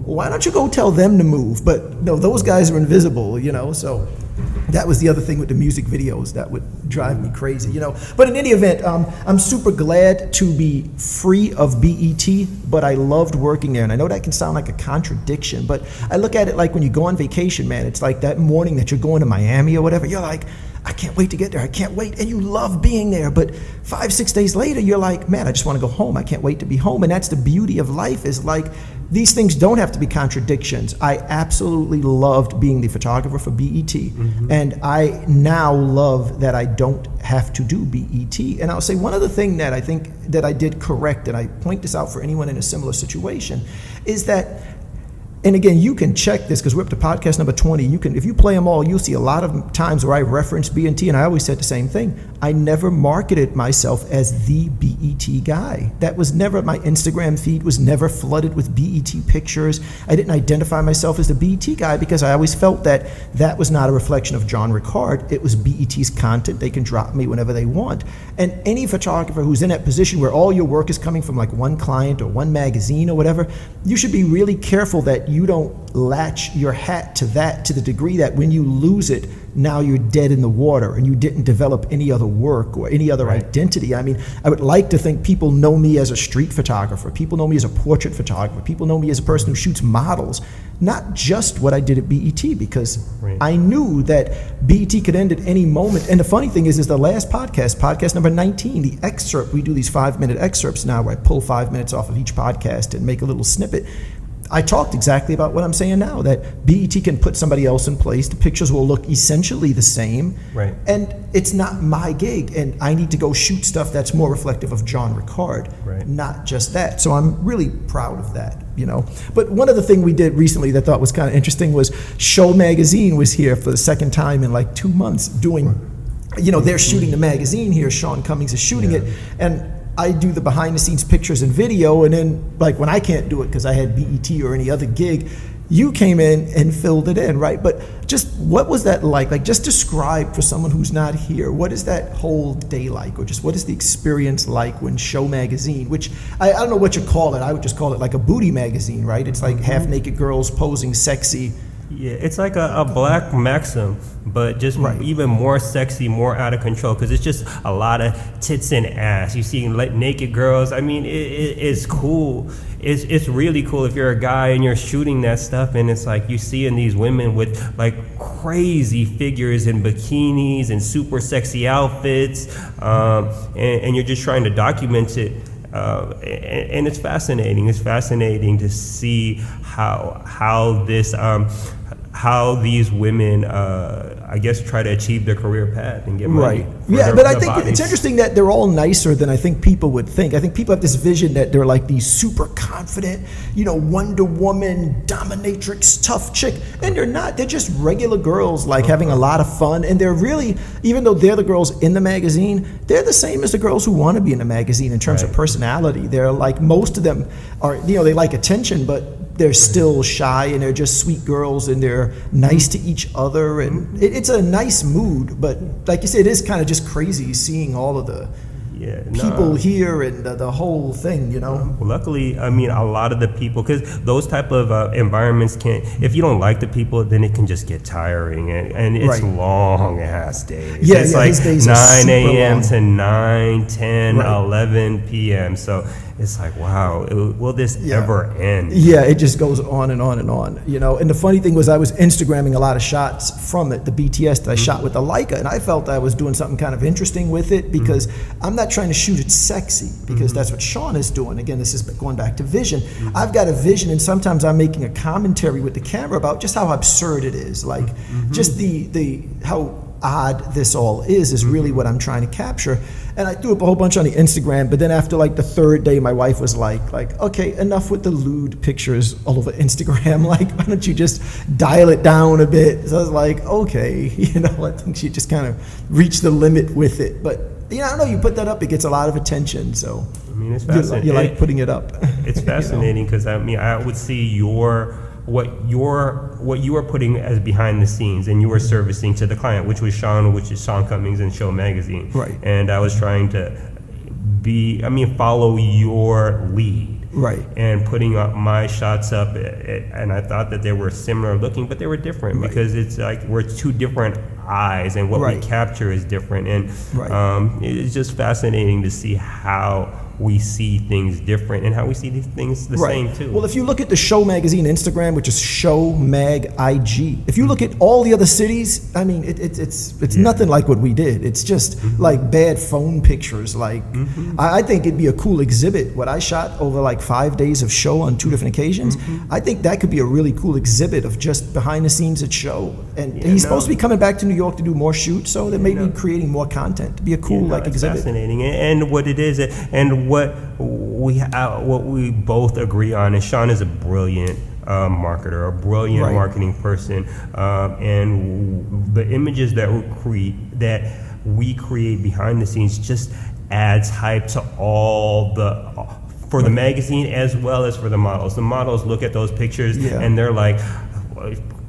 Why don't you go tell them to move? But no, those guys are invisible, so that was the other thing with the music videos that would drive me crazy, But in any event, I'm super glad to be free of BET, but I loved working there. And I know that can sound like a contradiction, but I look at it like when you go on vacation, man. It's like that morning that you're going to Miami or whatever. You're like, I can't wait to get there. I can't wait. And you love being there. But 5-6 days later, you're like, man, I just want to go home. I can't wait to be home. And that's the beauty of life, is like, these things don't have to be contradictions. I absolutely loved being the photographer for BET. And I now love that I don't have to do BET. And I'll say one other thing that I think that I did correct, and I point this out for anyone in a similar situation, is that, and again, you can check this because we're up to podcast number 20. If you play them all, you'll see a lot of times where I reference BET, and I always said the same thing. I never marketed myself as the BET guy. That was never, my Instagram feed was never flooded with BET pictures. I didn't identify myself as the BET guy because I always felt that that was not a reflection of John Ricard. It was BET's content. They can drop me whenever they want. And any photographer who's in that position where all your work is coming from like one client or one magazine or whatever, you should be really careful that you don't latch your hat to that to the degree that when you lose it, now you're dead in the water and you didn't develop any other work or any other identity. I mean, I would like to think people know me as a street photographer. People know me as a portrait photographer. People know me as a person who shoots models, not just what I did at BET, because I knew that BET could end at any moment. And the funny thing is the last podcast number 19, the excerpt, we do these 5-minute excerpts now where I pull 5 minutes off of each podcast and make a little snippet. I talked exactly about what I'm saying now, that BET can put somebody else in place. The pictures will look essentially the same. And it's not my gig. And I need to go shoot stuff that's more reflective of John Ricard, not just that. So I'm really proud of that, But one other thing we did recently that I thought was kind of interesting was Show Magazine was here for the second time in like 2 months doing, they're shooting the magazine here. Sean Cummings is shooting it. And I do the behind the scenes pictures and video, and then like when I can't do it because I had BET or any other gig, you came in and filled it in, right? But just what was that like? Like just describe for someone who's not here, what is that whole day like? Or just what is the experience like when Show Magazine, which I don't know what you call it, I would just call it like a booty magazine, right? It's like half naked girls posing sexy Yeah, it's like a black Maxim, but just even more sexy, more out of control, because it's just a lot of tits and ass. You see naked girls. I mean, it's cool. It's really cool if you're a guy and you're shooting that stuff, and it's like you see in these women with like crazy figures in bikinis and super sexy outfits, and you're just trying to document it. And it's fascinating. It's fascinating to see how these women, I guess, try to achieve their career path and get money. Right. Yeah, but I think it's interesting that they're all nicer than I think people would think. I think people have this vision that they're like these super confident, Wonder Woman, dominatrix, tough chick, and they're not. They're just regular girls, like having a lot of fun, and they're really, even though they're the girls in the magazine, they're the same as the girls who want to be in the magazine in terms of personality. They're like, most of them are, they like attention, but they're still shy, and they're just sweet girls, and they're nice to each other, and it's a nice mood. But like you said, it is kind of just crazy seeing all of the people here and the whole thing, Luckily, I mean, a lot of the people, because those type of environments if you don't like the people, then it can just get tiring, and it's long ass days. Yeah, it's like 9 a.m. to 9, 10, 11 p.m. So it's like, wow, will this ever end? Yeah, it just goes on and on and on, And the funny thing was, I was Instagramming a lot of shots from it, the BTS that I shot with the Leica, and I felt I was doing something kind of interesting with it, because I'm not trying to shoot it sexy, because that's what Sean is doing. Again, this is going back to vision. I've got a vision, and sometimes I'm making a commentary with the camera about just how absurd it is, like just the how odd this all is really what I'm trying to capture. And I threw up a whole bunch on the Instagram, but then after like the third day, my wife was like, okay, enough with the lewd pictures all over Instagram. Like, why don't you just dial it down a bit? So I was like, okay, I think she just kind of reached the limit with it. But I don't know, you put that up, it gets a lot of attention. So I mean, it's fascinating. You like putting it up. It's fascinating because I mean, I would see what you were putting as behind the scenes, and you were servicing to the client, which is Sean Cummings and Show Magazine. Right. And I was trying to follow your lead. Right. And putting up my shots up, and I thought that they were similar looking, but they were different because it's like we're two different eyes, and what we capture is different. And it's just fascinating to see how we see things different and how we see these things the same too. Well, if you look at the Show Magazine Instagram, which is Show Mag IG, if you look at all the other cities, I mean, it's nothing like what we did. It's just like bad phone pictures. Like, I think it'd be a cool exhibit. What I shot over like 5 days of Show on 2 different occasions, I think that could be a really cool exhibit of just behind the scenes at Show. And he's supposed to be coming back to New York to do more shoots, so they may be creating more content to be a cool exhibit. Fascinating, and what it is, and what we both agree on is Sean is a brilliant marketer, a brilliant marketing person, and the images that we create behind the scenes just adds hype to all for the magazine as well as for the models. The models look at those pictures and they're like,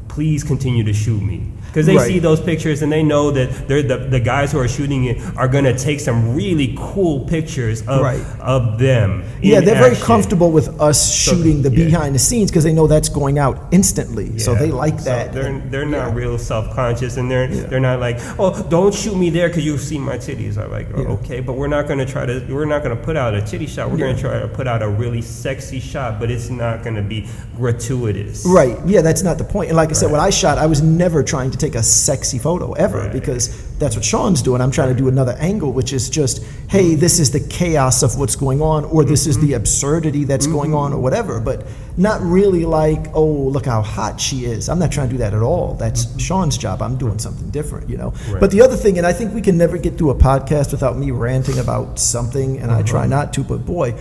please continue to shoot me. Because they see those pictures and they know that the guys who are shooting it are going to take some really cool pictures of them. Yeah, they're very comfortable with us shooting the behind the scenes because they know that's going out instantly. Yeah. So they like that. They're not real self-conscious, and they're not like, oh, don't shoot me there because you see my titties. I'm like, okay, but we're not going to put out a titty shot. We're going to try to put out a really sexy shot, but it's not going to be gratuitous. Right. Yeah, that's not the point. And like I said, when I shot, I was never trying to take a sexy photo ever because that's what Sean's doing. I'm trying to do another angle, which is just, hey, this is the chaos of what's going on, or this is the absurdity that's going on, or whatever, but not really like, oh, look how hot she is. I'm not trying to do that at all. That's Sean's job. I'm doing something different, you know. But the other thing, and I think we can never get through a podcast without me ranting about something, and I try not to, but boy,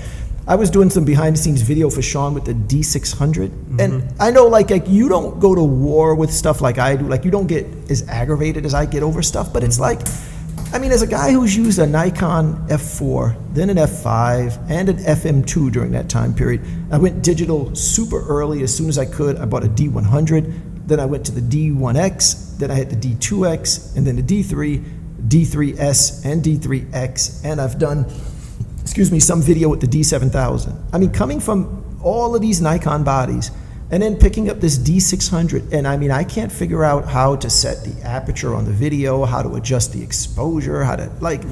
I was doing some behind-the-scenes video for Sean with the D600, and I know, like you don't go to war with stuff like I do. Like, you don't get as aggravated as I get over stuff, but it's like, I mean, as a guy who's used a Nikon F4, then an F5, and an FM2 during that time period, I went digital super early as soon as I could. I bought a D100, then I went to the D1X, then I had the D2X, and then the D3, D3S, and D3X, and I've done some video with the D7000. I mean, coming from all of these Nikon bodies, And then picking up this D600, and I mean, I can't figure out how to set the aperture on the video, how to adjust the exposure, how to, like,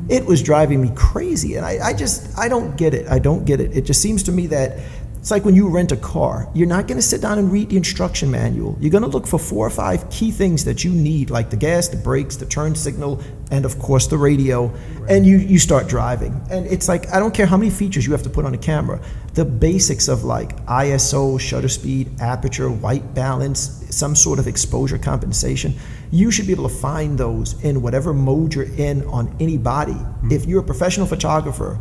it was driving me crazy. And I don't get it. I don't get it. It just seems to me that it's like when you rent a car, you're not going to sit down and read the instruction manual. You're going to look for 4 or 5 key things that you need, like the gas, the brakes, the turn signal, and of course the radio, right. And you start driving. And it's like, I don't care how many features you have to put on a camera. The basics of like ISO, shutter speed, aperture, white balance, some sort of exposure compensation, you should be able to find those in whatever mode you're in on any body. Mm-hmm. If you're a professional photographer,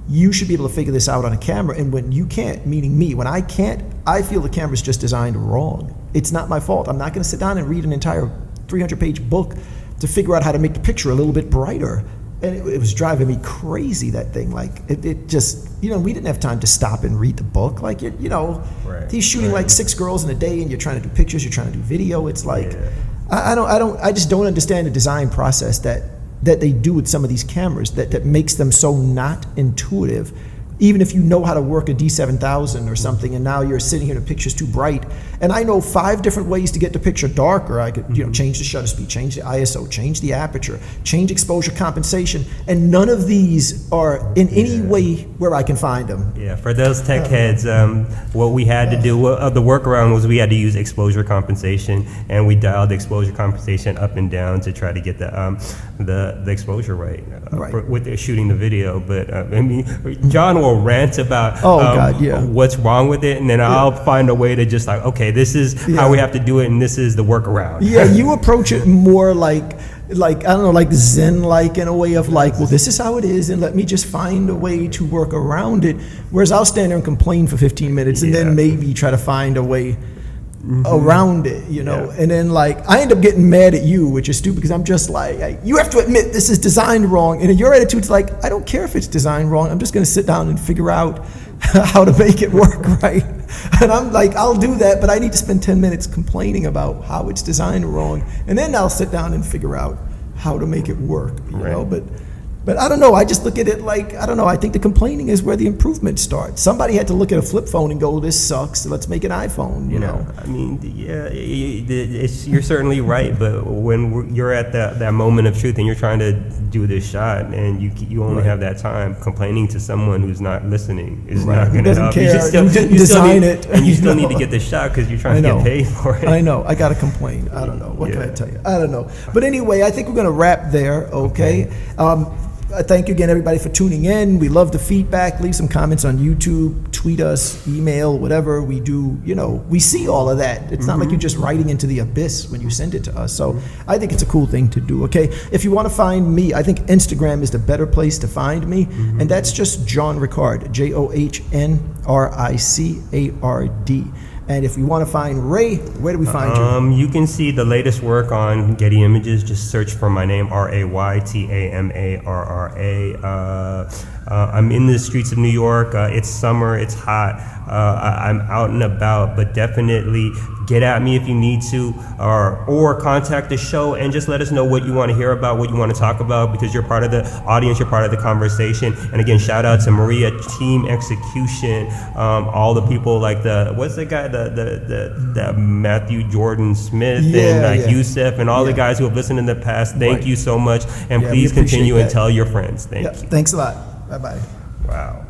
you should be able to figure this out on a camera. And when you can't, meaning me, when I can't, I feel the camera's just designed wrong. It's not my fault. I'm not going to sit down and read an entire 300-page book to figure out how to make the picture a little bit brighter. And it was driving me crazy, that thing. Like, it just, we didn't have time to stop and read the book. Like, right, he's shooting like 6 girls in a day, and you're trying to do pictures, you're trying to do video. It's like, I just don't understand the design process that they do with some of these cameras that makes them so not intuitive. Even if you know how to work a D7000 or something, and now you're sitting here and the picture's too bright. And I know 5 different ways to get the picture darker. I could, change the shutter speed, change the ISO, change the aperture, change exposure compensation, and none of these are in any way where I can find them. Yeah, for those tech heads, what we had to do, the workaround was we had to use exposure compensation, and we dialed the exposure compensation up and down to try to get the exposure right. With shooting the video. But I mean, John will rant about what's wrong with it, and then I'll find a way to just like, okay, this is how we have to do it, and this is the workaround. Yeah, you approach it more like I don't know, like Zen-like, in a way of like, well, this is how it is, and let me just find a way to work around it. Whereas I'll stand there and complain for 15 minutes, and then maybe try to find a way around it, and then like I end up getting mad at you, which is stupid, because I'm just like, you have to admit this is designed wrong, and your attitude's like, I don't care if it's designed wrong, I'm just going to sit down and figure out how to make it work right. And I'm like, I'll do that, but I need to spend 10 minutes complaining about how it's designed wrong, and then I'll sit down and figure out how to make it work, you know. But I don't know, I just look at it like, I don't know, I think the complaining is where the improvement starts. Somebody had to look at a flip phone and go, this sucks, let's make an iPhone, you know. I mean, you're certainly right, but when you're at that moment of truth and you're trying to do this shot, and you only have that time, complaining to someone who's not listening is not going to help. Care. You didn't design it. And you still need to get the shot because you're trying to get paid for it. I know, I got to complain. I don't know, what can I tell you? I don't know. But anyway, I think we're going to wrap there, okay? Thank you again, everybody, for tuning in. We love the feedback. Leave some comments on YouTube, tweet us, email, whatever we do. We see all of that. It's not like you're just writing into the abyss when you send it to us. So I think it's a cool thing to do, okay? If you want to find me, I think Instagram is the better place to find me. And that's just John Ricard, JohnRicard. And if you want to find Ray, where do we find you? You can see the latest work on Getty Images. Just search for my name, RayTamarra. I'm in the streets of New York. It's summer. It's hot. I'm out and about, but definitely get at me if you need to, or contact the show and just let us know what you want to hear about, what you want to talk about, because you're part of the audience, you're part of the conversation. And again, shout out to Maria, Team Execution, all the people like what's the guy, the Matthew Jordan Smith, and Youssef, and all the guys who have listened in the past. Thank you so much, and please continue and tell your friends. Thank you. Thanks a lot. Bye-bye. Wow.